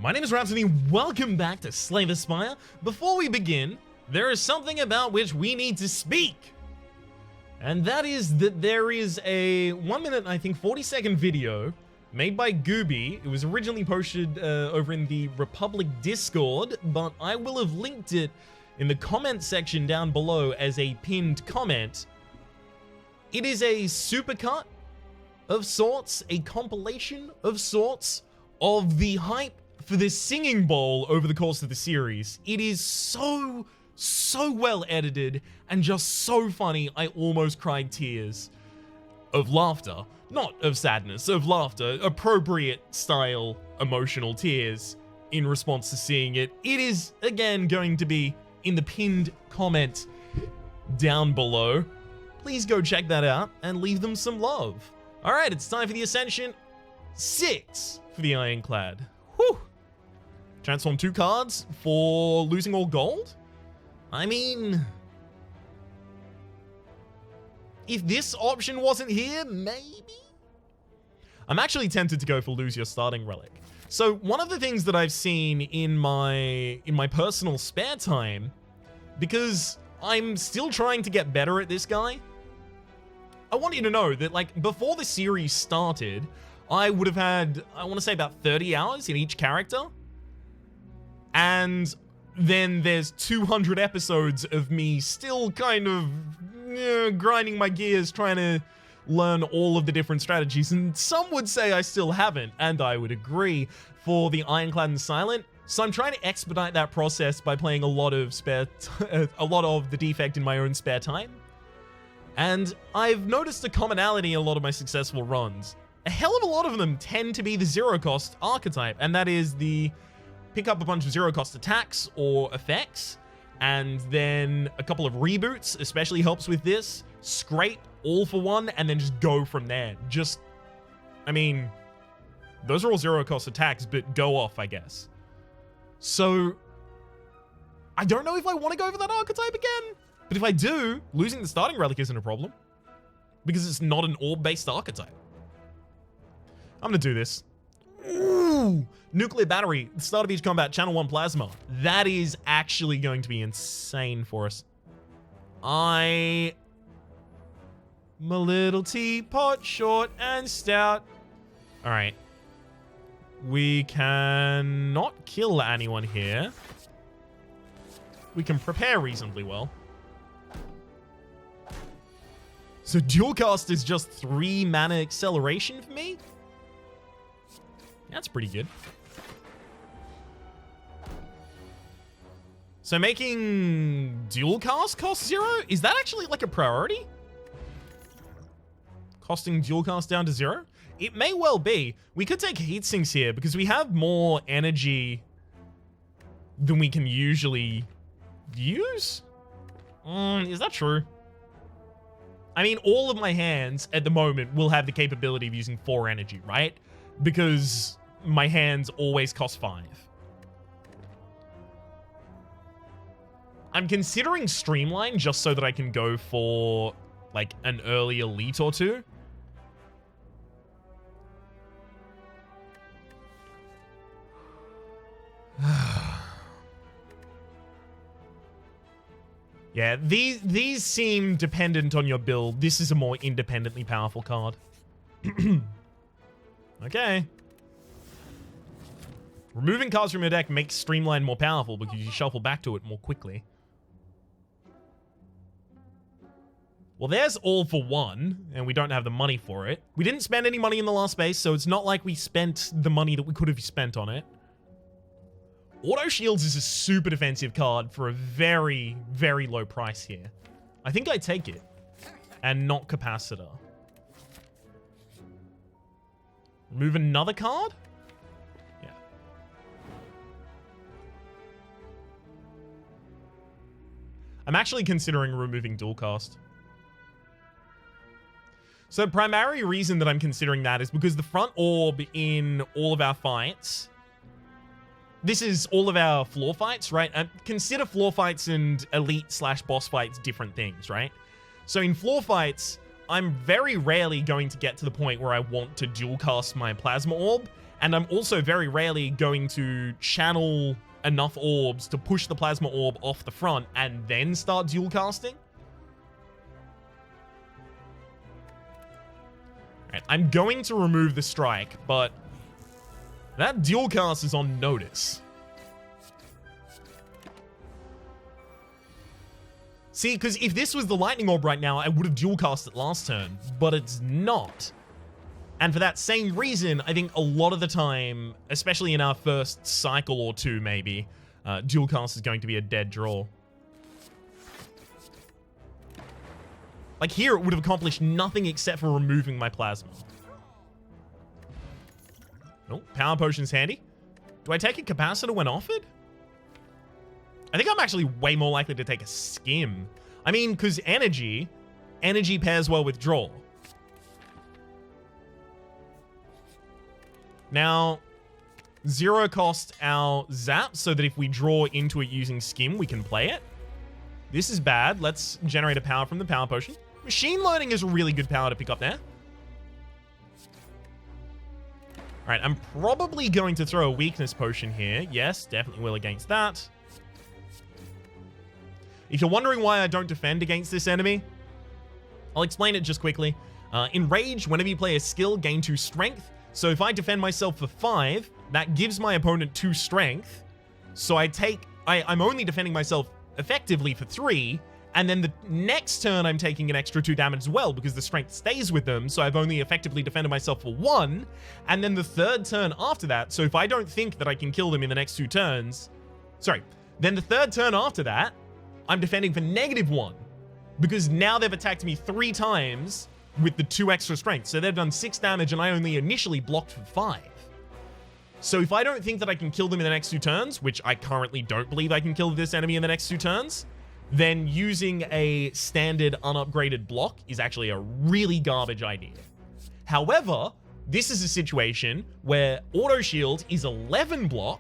My name is Rhapsody, welcome back to Slay the Spire. Before we begin, there is something about which we need to speak. And that is that there is a 1 minute, I think 40-second video made by Gooby. It was originally posted over in the Republic Discord, but I will have linked it in the comment section down below as a pinned comment. It is a supercut of sorts, a compilation of sorts of the hype for this singing bowl over the course of the series. It is so well edited and just so funny. I almost cried tears of laughter, not of sadness, of laughter, appropriate style emotional tears in response to seeing it. It is again going to be in the pinned comment down below. Please go check that out and leave them some love. All right, it's time for the Ascension 6 for the Ironclad. Whew. Transform 2 cards for losing all gold? I mean, if this option wasn't here, maybe? I'm actually tempted to go for lose your starting relic. So one of the things that I've seen in my personal spare time, because I'm still trying to get better at this guy, I want you to know that, like, before the series started, I would have had, I want to say, about 30 hours in each character. And then there's 200 episodes of me still kind of grinding my gears, trying to learn all of the different strategies. And some would say I still haven't, and I would agree, for the Ironclad and Silent. So I'm trying to expedite that process by playing a lot of the Defect in my own spare time. And I've noticed a commonality in a lot of my successful runs. A hell of a lot of them tend to be the zero-cost archetype, and that is the pick up a bunch of zero-cost attacks or effects, and then a couple of reboots especially helps with this. Scrape all for one, and then just go from there. Just, I mean, those are all zero-cost attacks, but go off, I guess. So, I don't know if I want to go for that archetype again, but if I do, losing the starting relic isn't a problem, because it's not an orb-based archetype. I'm gonna do this. Ooh, nuclear battery, the start of each combat, channel 1 plasma. That is actually going to be insane for us. I'm a little teapot, short and stout. All right. We cannot kill anyone here. We can prepare reasonably well. So dual cast is just 3 mana acceleration for me? That's pretty good. So making dual cast cost 0? Is that actually like a priority? Costing dual cast down to 0? It may well be. We could take heat sinks here because we have more energy than we can usually use? Is that true? I mean, all of my hands at the moment will have the capability of using 4 energy, right? Because my hands always cost 5. I'm considering Streamline just so that I can go for, like, an early elite or 2. Yeah, these seem dependent on your build. This is a more independently powerful card. Okay. Removing cards from your deck makes Streamline more powerful because you shuffle back to it more quickly. Well, there's all for 1, and we don't have the money for it. We didn't spend any money in the last space, so it's not like we spent the money that we could have spent on it. Auto Shields is a super defensive card for a very, very low price here. I think I take it. And not Capacitor. Remove another card? Yeah. I'm actually considering removing dual cast. So primary reason that I'm considering that is because the front orb in all of our fights, this is all of our floor fights, right? Consider floor fights and elite/boss fights different things, right? So in floor fights, I'm very rarely going to get to the point where I want to dual cast my plasma orb, And I'm also very rarely going to channel enough orbs to push the plasma orb off the front and then start dual casting. Right, I'm going to remove the strike, but that dual cast is on notice. See, because if this was the lightning orb right now, I would have dual cast it last turn, but it's not. And for that same reason, I think a lot of the time, especially in our first cycle or two maybe, dual cast is going to be a dead draw. Like here, it would have accomplished nothing except for removing my plasma. Oh, power potion's handy. Do I take a capacitor when offered? I think I'm actually way more likely to take a skim. I mean, because energy pairs well with draw. Now, zero cost our zap so that if we draw into it using skim, we can play it. This is bad. Let's generate a power from the power potion. Machine learning is a really good power to pick up there. All right, I'm probably going to throw a weakness potion here. Yes, definitely will against that. If you're wondering why I don't defend against this enemy, I'll explain it just quickly. In Rage, whenever you play a skill, gain 2 strength. So if I defend myself for 5, that gives my opponent 2 strength. So I'm only defending myself effectively for 3, and then the next turn I'm taking an extra 2 damage as well because the strength stays with them, so I've only effectively defended myself for 1, and then the third turn after that, so if I don't think that I can kill them in the next 2 turns, then the third turn after that, I'm defending for -1 because now they've attacked me 3 times with the 2 extra strength. So they've done 6 damage and I only initially blocked for 5. So if I don't think that I can kill them in the next 2 turns, which I currently don't believe I can kill this enemy in the next 2 turns, then using a standard unupgraded block is actually a really garbage idea. However, this is a situation where auto shield is 11 block,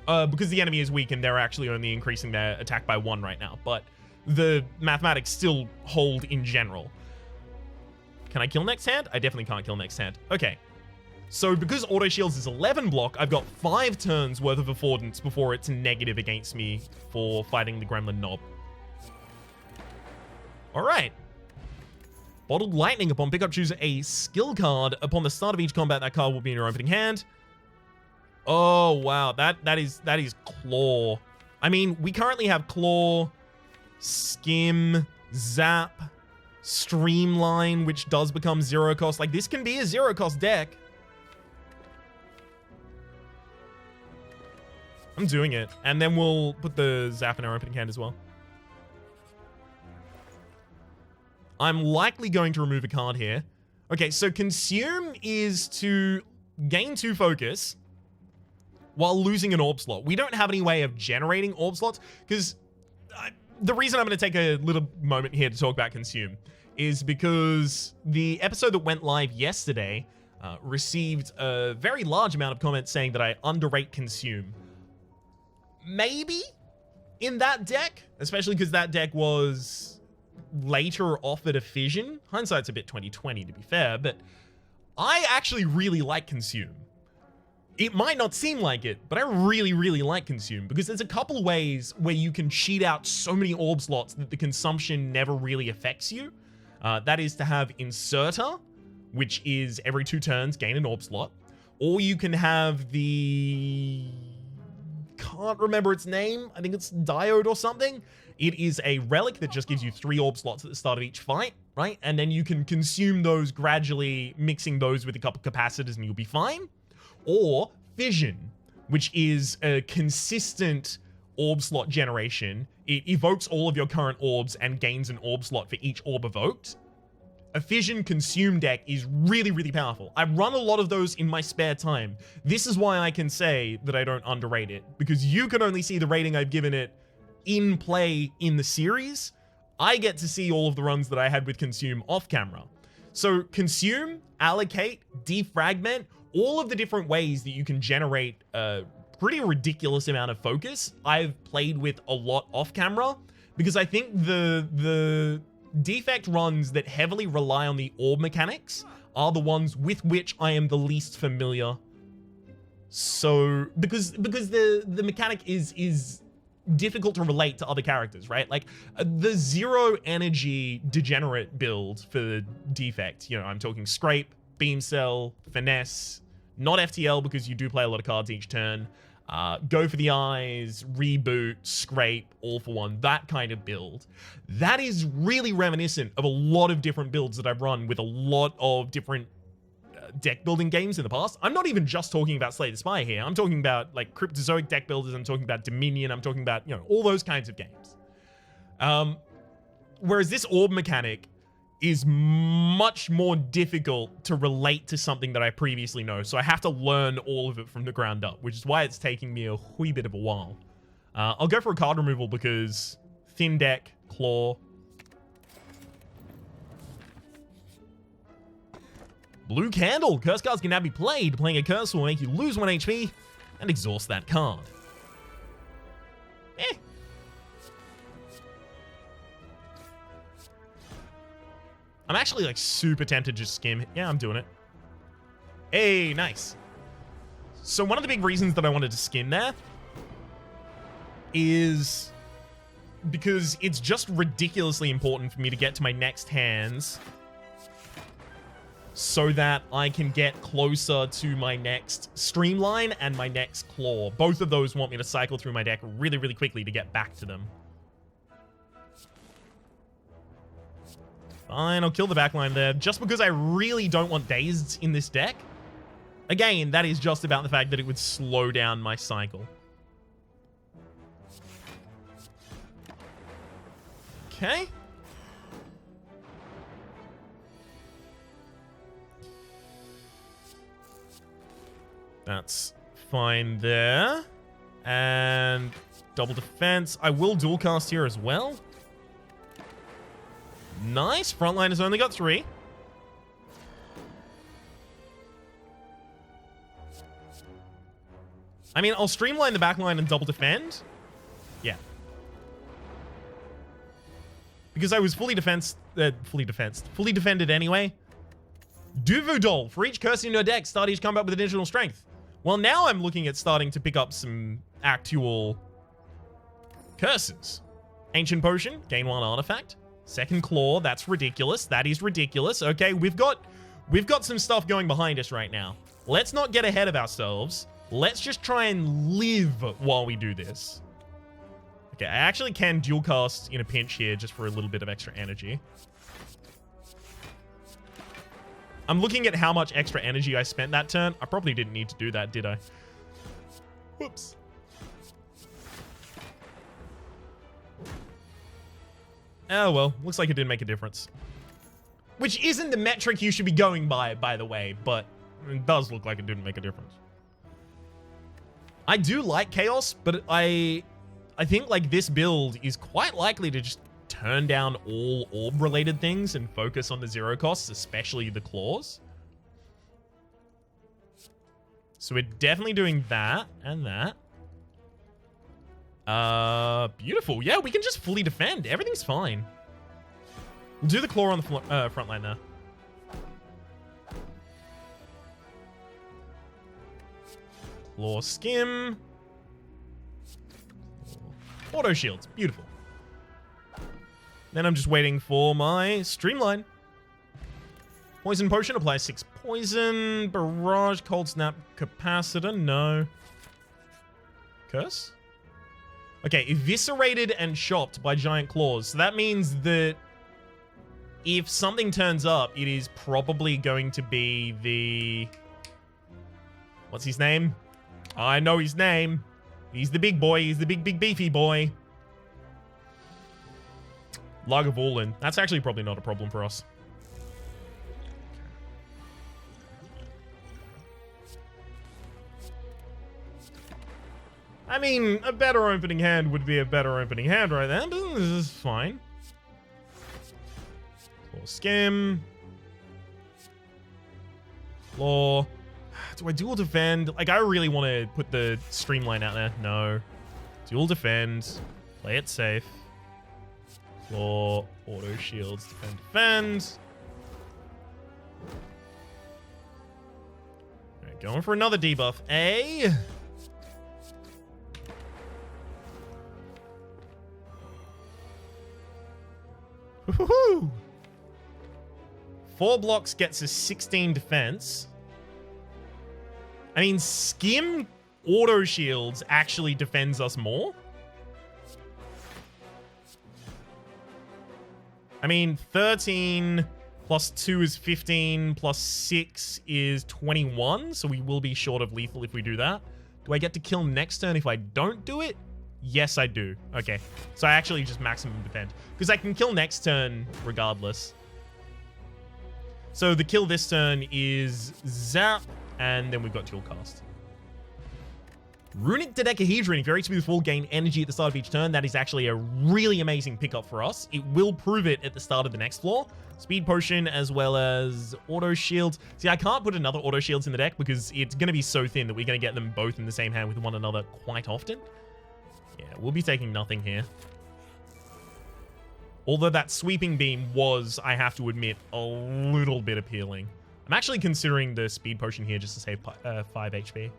because the enemy is weak and they're actually only increasing their attack by 1 right now, but the mathematics still hold in general. Can I kill next hand? I definitely can't kill next hand. Okay. So because auto shields is 11 block, I've got 5 turns worth of affordance before it's negative against me for fighting the Gremlin Knob. All right. Bottled Lightning. Upon pickup, choose a skill card. Upon the start of each combat, that card will be in your opening hand. Oh, wow. That is Claw. I mean, we currently have Claw, Skim, Zap, Streamline, which does become 0 cost. Like, this can be a 0 cost deck. I'm doing it. And then we'll put the Zap in our opening hand as well. I'm likely going to remove a card here. Okay, so Consume is to gain 2 focus while losing an orb slot. We don't have any way of generating orb slots, because the reason I'm going to take a little moment here to talk about Consume is because the episode that went live yesterday received a very large amount of comments saying that I underrate Consume. Maybe in that deck, especially because that deck was later offered a fission. Hindsight's a bit 2020 to be fair, but I actually really like Consume. It might not seem like it, but I really, really like Consume because there's a couple of ways where you can cheat out so many orb slots that the consumption never really affects you. That is to have Inserter, which is every 2 turns gain an orb slot. Or you can have the... can't remember its name. I think it's Diode or something. It is a relic that just gives you 3 orb slots at the start of each fight, right? And then you can consume those gradually, mixing those with a couple capacitors and you'll be fine. Or Fission, which is a consistent orb slot generation. It evokes all of your current orbs and gains an orb slot for each orb evoked. A Fission Consume deck is really, really powerful. I run a lot of those in my spare time. This is why I can say that I don't underrate it, because you can only see the rating I've given it in play in the series. I get to see all of the runs that I had with Consume off camera. So Consume, Allocate, Defragment, all of the different ways that you can generate a pretty ridiculous amount of focus, I've played with a lot off camera, because I think the Defect runs that heavily rely on the orb mechanics are the ones with which I am the least familiar. So, because the mechanic is difficult to relate to other characters, right? Like, the zero energy degenerate build for Defect, you know, I'm talking Scrape, Beam Cell, Finesse, not FTL because you do play a lot of cards each turn, Go for the Eyes, Reboot, Scrape, All for One, that kind of build. That is really reminiscent of a lot of different builds that I've run with a lot of different deck building games in the past. I'm not even just talking about Slay the Spire here. I'm talking about like Cryptozoic deck builders. I'm talking about Dominion. I'm talking about, you know, all those kinds of games. Whereas this orb mechanic is much more difficult to relate to something that I previously know. So I have to learn all of it from the ground up, which is why it's taking me a wee bit of a while. I'll go for a card removal because thin deck, claw. Blue Candle. Curse cards can now be played. Playing a curse will make you lose 1 HP and exhaust that card. Eh. I'm actually like super tempted to just skim. Yeah, I'm doing it. Hey, nice. So one of the big reasons that I wanted to skim there is because it's just ridiculously important for me to get to my next hands so that I can get closer to my next Streamline and my next Claw. Both of those want me to cycle through my deck really, really quickly to get back to them. Fine, I'll kill the backline there, just because I really don't want Dazed in this deck. Again, that is just about the fact that it would slow down my cycle. Okay. That's fine there. And double defense. I will dual cast here as well. Nice. Frontline has only got 3. I mean, I'll streamline the backline and double defend. Yeah. Because I was fully defended anyway. Duvoudol. For each curse in your deck, start each combat with additional strength. Well, now I'm looking at starting to pick up some actual curses. Ancient Potion, gain 1 artifact. Second Claw, that's ridiculous. That is ridiculous. Okay, we've got some stuff going behind us right now. Let's not get ahead of ourselves. Let's just try and live while we do this. Okay, I actually can dual cast in a pinch here just for a little bit of extra energy. I'm looking at how much extra energy I spent that turn. I probably didn't need to do that, did I? Whoops. Oh, well. Looks like it didn't make a difference. Which isn't the metric you should be going by the way, but it does look like it didn't make a difference. I do like Chaos, but I think, like, this build is quite likely to just turn down all orb-related things and focus on the zero costs, especially the claws. So we're definitely doing that and that. Beautiful. Yeah, we can just fully defend. Everything's fine. We'll do the claw on the front line there. Claw skim. Auto shields. Beautiful. Then I'm just waiting for my Streamline. Poison Potion applies 6 poison. Barrage, Cold Snap, Capacitor. No. Curse? Okay, eviscerated and chopped by giant claws. So that means that if something turns up, it is probably going to be the... What's his name? I know his name. He's the big boy. He's the big beefy boy. Lagavulin. That's actually probably not a problem for us. I mean, a better opening hand would be a better opening hand right then, but this is fine. Claw skim. Claw. Do I dual defend? Like, I really want to put the Streamline out there. No. Dual defend. Play it safe. Claw. Auto shields. Defend. Going for another debuff. Woohoo! 4 blocks gets us 16 defense. I mean, Skim auto shields actually defends us more. I mean, 13 plus 2 is 15 plus 6 is 21, so we will be short of lethal if we do that. Do I get to kill next turn if I don't do it? Yes, I do. Okay, so I actually just maximum defend, because I can kill next turn regardless. So the kill this turn is Zap, and then we've got dual cast. Runic Dodecahedron. If you're HP with full, gain energy at the start of each turn. That is actually a really amazing pickup for us. It will prove it at the start of the next floor. Speed Potion as well as Auto Shields. See, I can't put another Auto Shields in the deck because it's going to be so thin that we're going to get them both in the same hand with one another quite often. Yeah, we'll be taking nothing here. Although that Sweeping Beam was, I have to admit, a little bit appealing. I'm actually considering the Speed Potion here just to save 5 HP.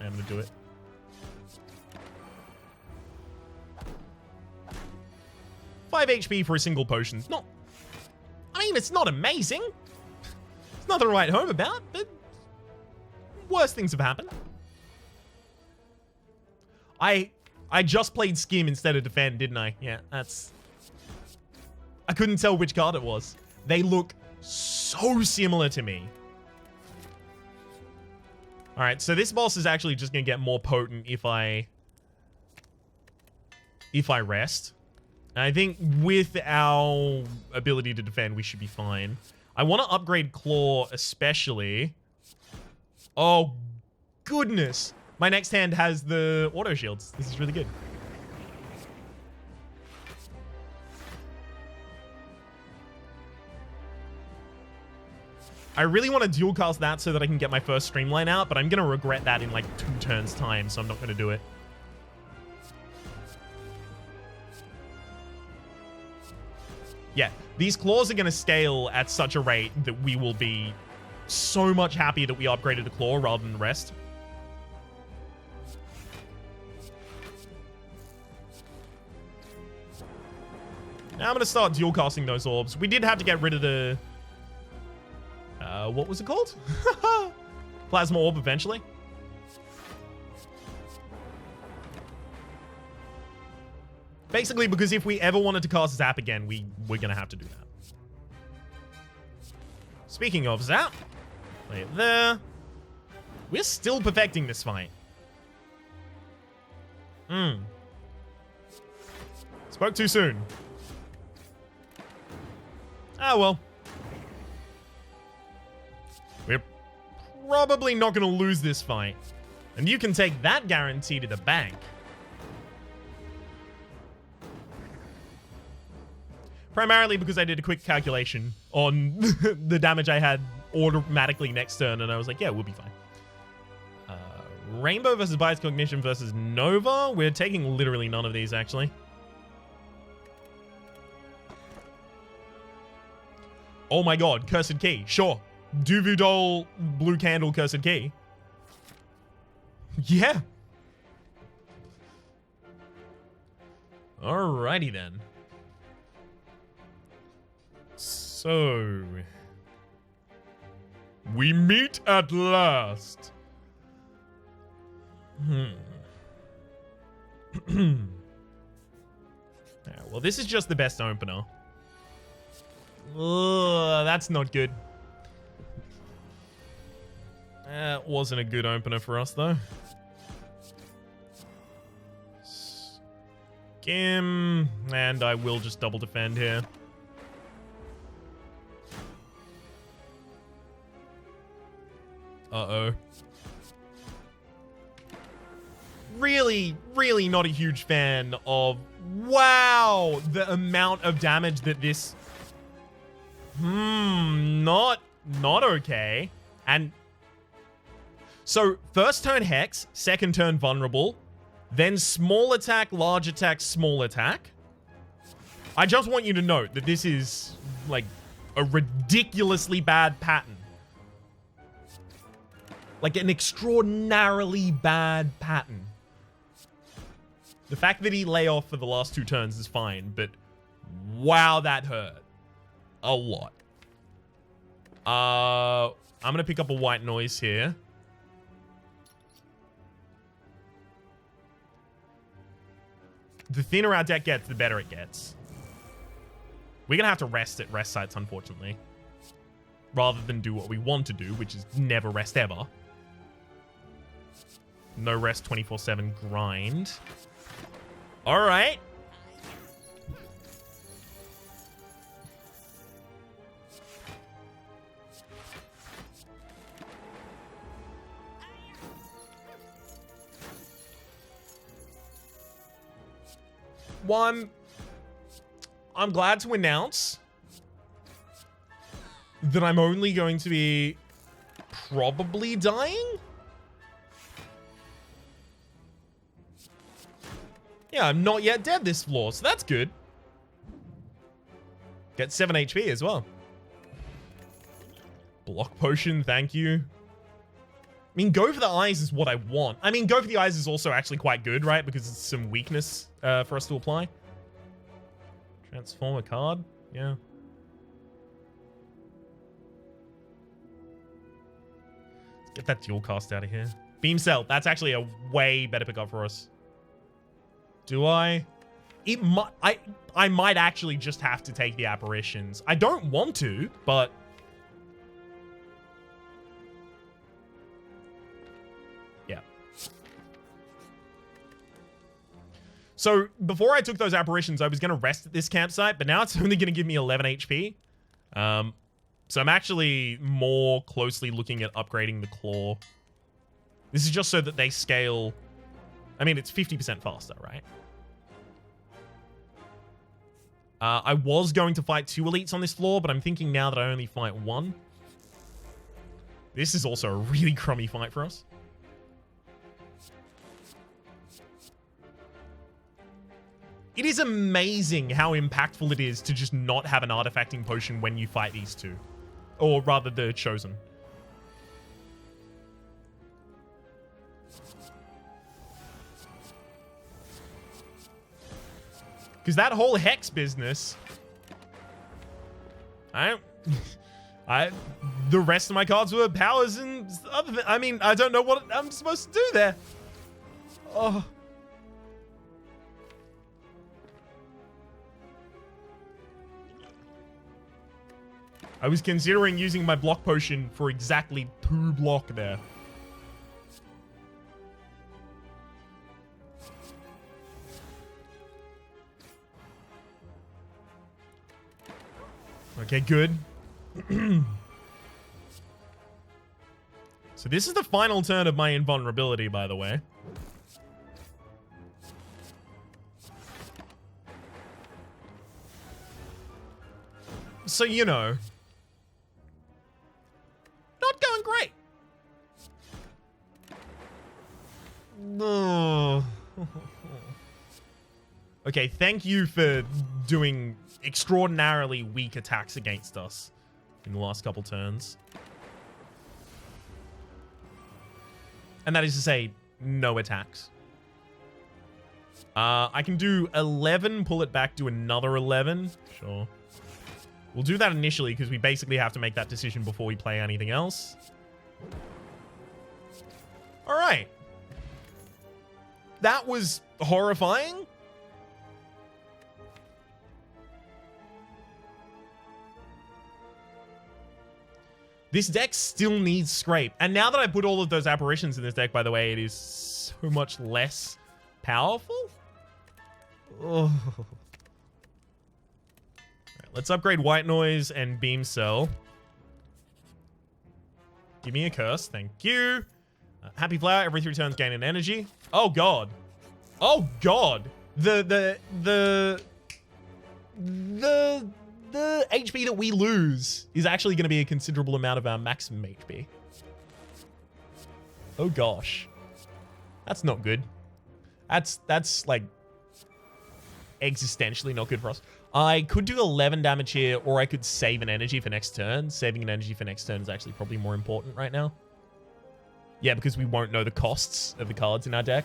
I'm going to do it. Five HP for a single potion. It's not... I mean, it's not amazing. It's nothing to write home about, but... worse things have happened. I just played Skim instead of Defend, didn't I? Yeah, that's... I couldn't tell which card it was. They look so similar to me. Alright, so this boss is actually just going to get more potent if I rest. And I think with our ability to defend, we should be fine. I want to upgrade Claw especially. Oh, goodness. My next hand has the auto shields. This is really good. I really want to dual cast that so that I can get my first Streamline out, but I'm going to regret that in like 2 turns time, so I'm not going to do it. Yeah, these claws are going to scale at such a rate that we will be so much happier that we upgraded the claw rather than the rest. Now I'm going to start dual casting those orbs. We did have to get rid of the... what was it called? Plasma Orb eventually. Basically, because if we ever wanted to cast Zap again, we're going to have to do that. Speaking of Zap, lay it there. We're still perfecting this fight. Spoke too soon. Ah, well. We're probably not going to lose this fight. And you can take that guarantee to the bank. Primarily because I did a quick calculation on the damage I had automatically next turn, and I was like, yeah, we'll be fine. Rainbow versus Bias Cognition versus Nova. We're taking literally none of these, actually. Oh my god, Cursed Key. Sure. Duvudol, Blue Candle, Cursed Key. Yeah. Alrighty then. So... we meet at last. Yeah, well, this is just the best opener. Ugh, that's not good. That wasn't a good opener for us, though. Skim. And I will just double defend here. Uh-oh. Really, really not a huge fan of... wow! The amount of damage that this... not okay. And... so, first turn Hex, second turn Vulnerable, then small attack, large attack, small attack. I just want you to note that this is, like, a ridiculously bad pattern. Like an extraordinarily bad pattern. The fact that he lay off for the last 2 turns is fine, but wow, that hurt. A lot. I'm going to pick up a white noise here. The thinner our deck gets, the better it gets. We're going to have to rest at rest sites, unfortunately. Rather than do what we want to do, which is never rest ever. No rest 24/7 grind. All right. One, I'm glad to announce that I'm only going to be probably dying. Yeah, I'm not yet dead this floor, so that's good. Get 7 HP as well. Block potion, thank you. I mean, go for the eyes is what I want. I mean, go for the eyes is also actually quite good, right? Because it's some weakness for us to apply. Transform a card, yeah. Let's get that dual cast out of here. Beam Cell, that's actually a way better pickup for us. Do I? I might actually just have to take the apparitions. I don't want to, but yeah. So before I took those apparitions, I was going to rest at this campsite, but now it's only going to give me 11 HP. So I'm actually more closely looking at upgrading the claw. This is just so that they scale. I mean, it's 50% faster, right? I was going to fight 2 elites on this floor, but I'm thinking now that I only fight 1. This is also a really crummy fight for us. It is amazing how impactful it is to just not have an artifacting potion when you fight these 2. Or rather, the Chosen. Because that whole Hex business... the rest of my cards were powers and other... I mean, I don't know what I'm supposed to do there. Oh... I was considering using my block potion for exactly 2 block there. Okay, good. So this is the final turn of my invulnerability, by the way. So, you know... not going great. Oh. Okay, thank you for doing extraordinarily weak attacks against us in the last couple turns. And that is to say, no attacks. I can do 11, pull it back, do another 11. Sure. We'll do that initially because we basically have to make that decision before we play anything else. All right. That was horrifying. This deck still needs scrape. And now that I put all of those apparitions in this deck, by the way, it is so much less powerful. Oh. Right, let's upgrade White Noise and Beam Cell. Give me a curse. Thank you. Happy Flower. Every 3 turns gain an energy. Oh, God. Oh, God. The HP that we lose is actually going to be a considerable amount of our maximum HP. Oh, gosh. That's not good. That's like existentially not good for us. I could do 11 damage here, or I could save an energy for next turn. Saving an energy for next turn is actually probably more important right now. Yeah, because we won't know the costs of the cards in our deck.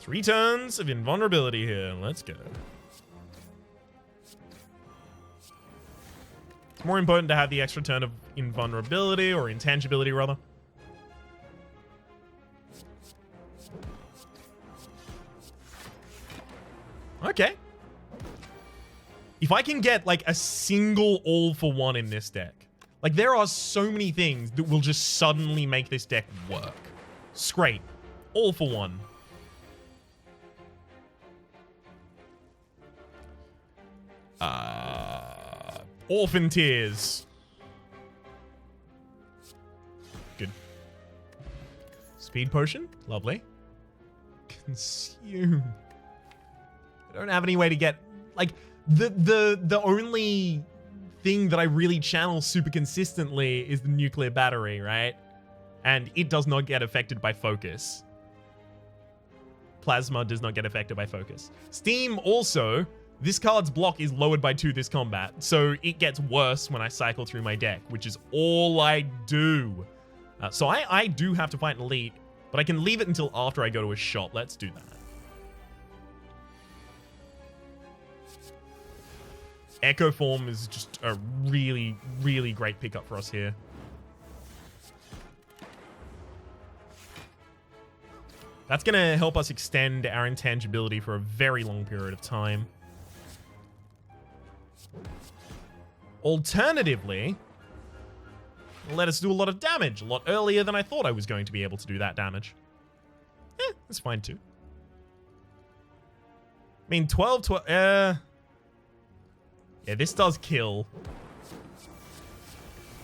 Three turns of invulnerability here. Let's go. It's more important to have the extra turn of invulnerability, or intangibility, rather. Okay. If I can get, like, a single all-for-one in this deck, like, there are so many things that will just suddenly make this deck work. Scrape. All-for-one. Orphan Tears. Good. Speed Potion. Lovely. Consume. I don't have any way to get... Like, the only thing that I really channel super consistently is the Nuclear Battery, right? And it does not get affected by focus. Plasma does not get affected by focus. Steam also... This card's block is lowered by 2 this combat, so it gets worse when I cycle through my deck, which is all I do. So I do have to fight an elite, but I can leave it until after I go to a shop. Let's do that. Echo Form is just a really, really great pickup for us here. That's going to help us extend our intangibility for a very long period of time. Alternatively, let us do a lot of damage a lot earlier than I thought I was going to be able to do that damage. That's fine too. I mean, 12... yeah, this does kill.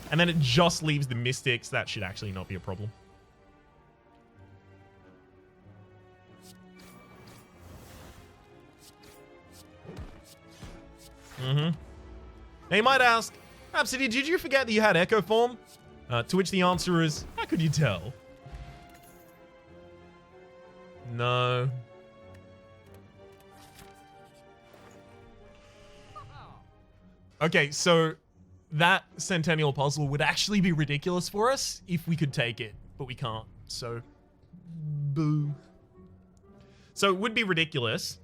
And then it just leaves the Mystics. That should actually not be a problem. Now you might ask, Rhapsody, did you forget that you had Echo Form? To which the answer is, how could you tell? No. Okay, so that Centennial Puzzle would actually be ridiculous for us if we could take it, but we can't, so boo. So it would be ridiculous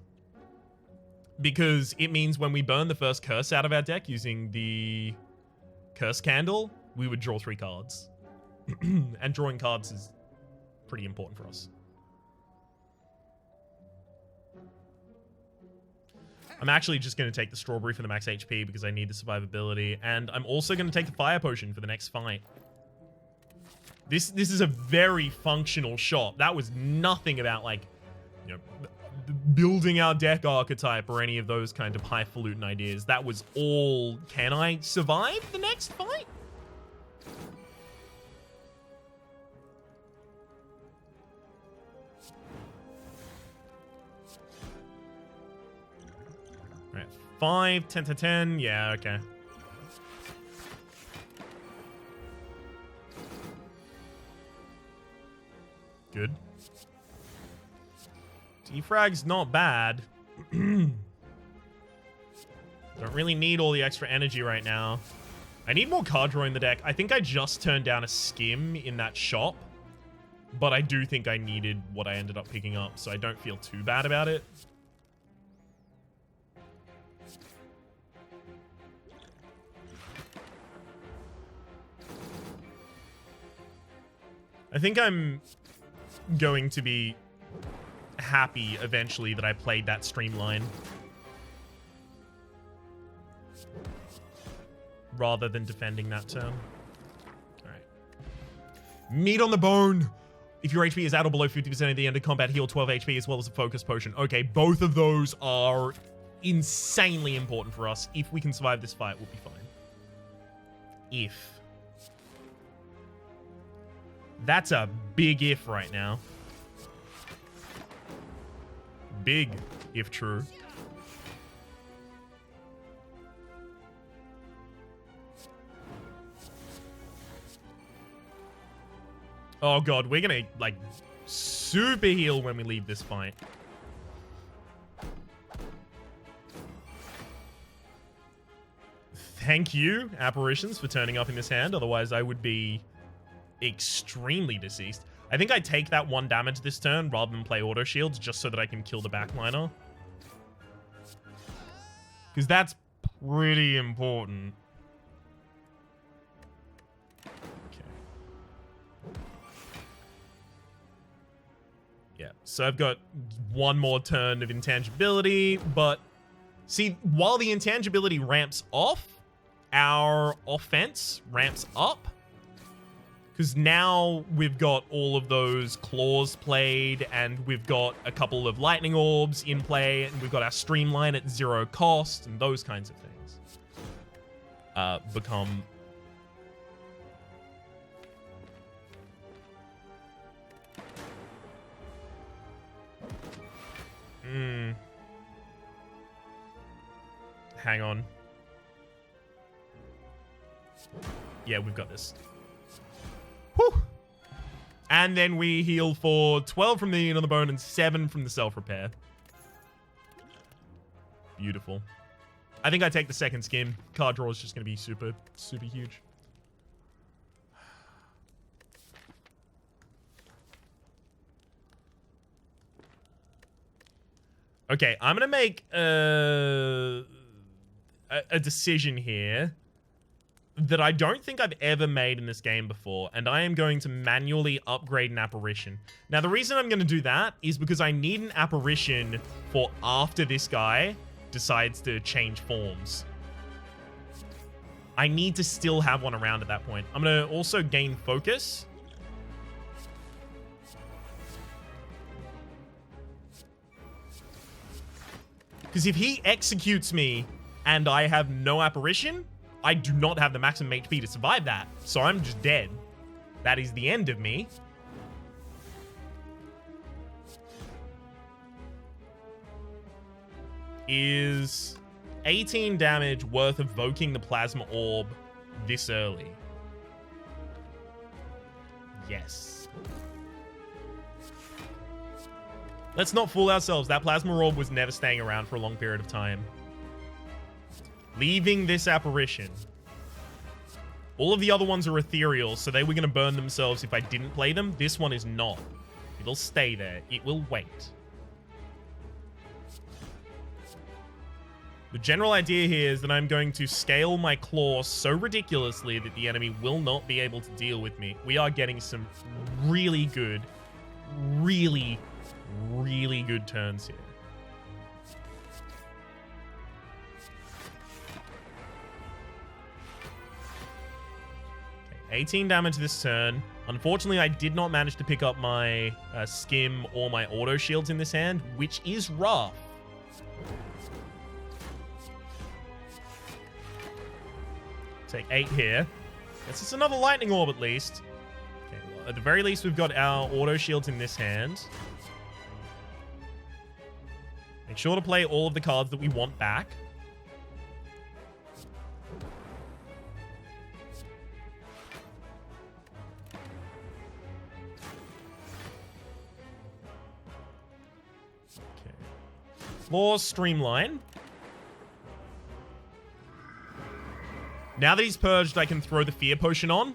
because it means when we burn the first curse out of our deck using the curse candle, we would draw 3 cards. And drawing cards is pretty important for us. I'm actually just going to take the strawberry for the max HP because I need the survivability. And I'm also going to take the fire potion for the next fight. This is a very functional shop. That was nothing about, like, you know, building our deck archetype or any of those kind of highfalutin ideas. That was all, can I survive the next fight? All right, 5, 10 to 10. Yeah, okay. Good. Defrag's not bad. Don't really need all the extra energy right now. I need more card draw in the deck. I think I just turned down a skim in that shop, but I do think I needed what I ended up picking up, so I don't feel too bad about it. I think I'm going to be happy eventually that I played that streamline rather than defending that turn. Alright. Meat on the bone. If your HP is at or below 50% at the end of combat, heal 12 HP as well as a focus potion. Okay, both of those are insanely important for us. If we can survive this fight, we'll be fine. If. That's a big if right now. Big, if true. Oh god, we're gonna, like, super heal when we leave this fight. Thank you, Apparitions, for turning up in this hand. Otherwise, I would be extremely deceased. I think I take that 1 damage this turn rather than play auto shields just so that I can kill the backliner. Because that's pretty important. Okay. Yeah, so I've got 1 more turn of intangibility, but see, while the intangibility ramps off, our offense ramps up. Because now we've got all of those claws played, and we've got a couple of lightning orbs in play, and we've got our streamline at 0 cost, and those kinds of things become... Hang on. Yeah, we've got this. Whew. And then we heal for 12 from the Union on the Bone and 7 from the self-repair. Beautiful. I think I take the second skim. Card draw is just going to be super, super huge. Okay, I'm going to make a decision here that I don't think I've ever made in this game before, and I am going to manually upgrade an apparition. Now, the reason I'm going to do that is because I need an apparition for after this guy decides to change forms. I need to still have one around at that point. I'm going to also gain focus. Because if he executes me and I have no apparition, I do not have the maximum HP to survive that. So I'm just dead. That is the end of me. Is 18 damage worth evoking the plasma orb this early? Yes. Let's not fool ourselves. That plasma orb was never staying around for a long period of time. Leaving this apparition. All of the other ones are ethereal, so they were going to burn themselves if I didn't play them. This one is not. It'll stay there. It will wait. The general idea here is that I'm going to scale my claw so ridiculously that the enemy will not be able to deal with me. We are getting some really good, really good turns here. 18 damage this turn. Unfortunately, I did not manage to pick up my skim or my auto shields in this hand, which is rough. Take 8 here. This is another lightning orb at least. Okay, well, at the very least, we've got our auto shields in this hand. Make sure to play all of the cards that we want back. Floor streamline. Now that he's purged, I can throw the fear potion on.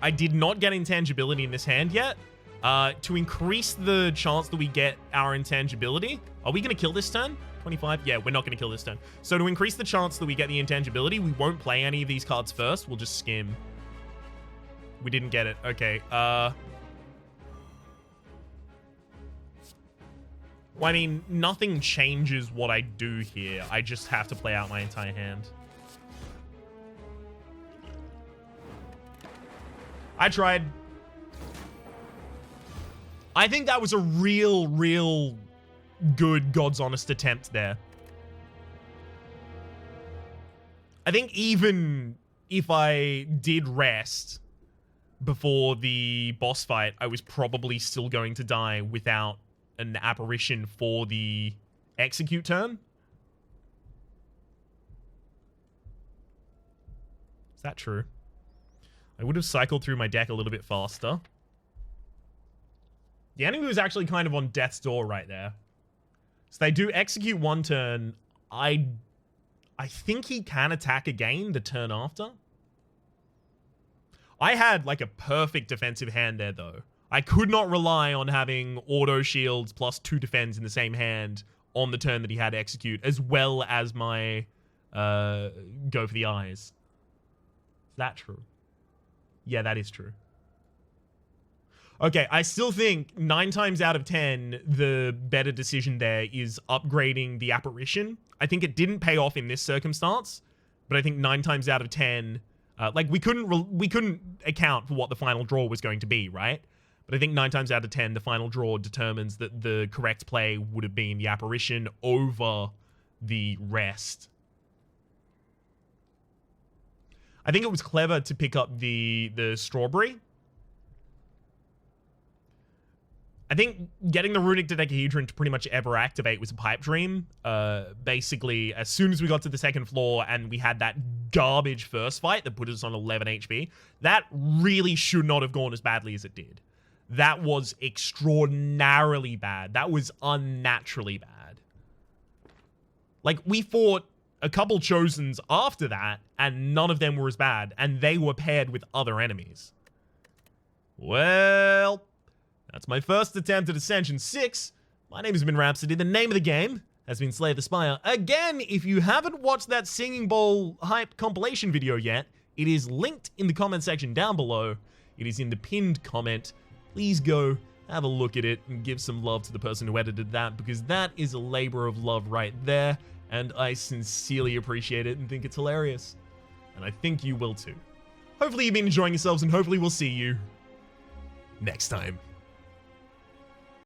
I did not get intangibility in this hand yet. To increase the chance that we get our intangibility. Are we going to kill this turn? 25? Yeah, we're not going to kill this turn. So to increase the chance that we get the intangibility, we won't play any of these cards first. We'll just skim. We didn't get it. Okay. Well, I mean, nothing changes what I do here. I just have to play out my entire hand. I tried. I think that was a real good God's honest attempt there. I think even if I did rest before the boss fight, I was probably still going to die without an apparition for the execute turn. Is that true? I would have cycled through my deck a little bit faster. The enemy was actually kind of on death's door right there. So they do execute one turn. I I think he can attack again the turn after. I had like a perfect defensive hand there though. I could not rely on having auto shields plus 2 defense in the same hand on the turn that he had to execute, as well as my go for the eyes. Is that true? Yeah, that is true. Okay, I still think 9 times out of 10, the better decision there is upgrading the apparition. I think it didn't pay off in this circumstance, but I think 9 times out of 10, like we couldn't account for what the final draw was going to be, right? But I think 9 times out of 10, the final draw determines that the correct play would have been the apparition over the rest. I think it was clever to pick up the strawberry. I think getting the runic dodecahedron to pretty much ever activate was a pipe dream. Basically, as soon as we got to the second floor and we had that garbage first fight that put us on 11 HP, that really should not have gone as badly as it did. That was extraordinarily bad. That was unnaturally bad. Like, we fought a couple Chosens after that, and none of them were as bad, and they were paired with other enemies. Well, that's my first attempt at Ascension 6. My name has been Rhapsody. The name of the game has been Slay the Spire. Again, if you haven't watched that Singing Bowl hype compilation video yet, it is linked in the comment section down below. It is in the pinned comment. Please go have a look at it and give some love to the person who edited that, because that is a labor of love right there, and I sincerely appreciate it and think it's hilarious. And I think you will too. Hopefully you've been enjoying yourselves, and hopefully we'll see you next time.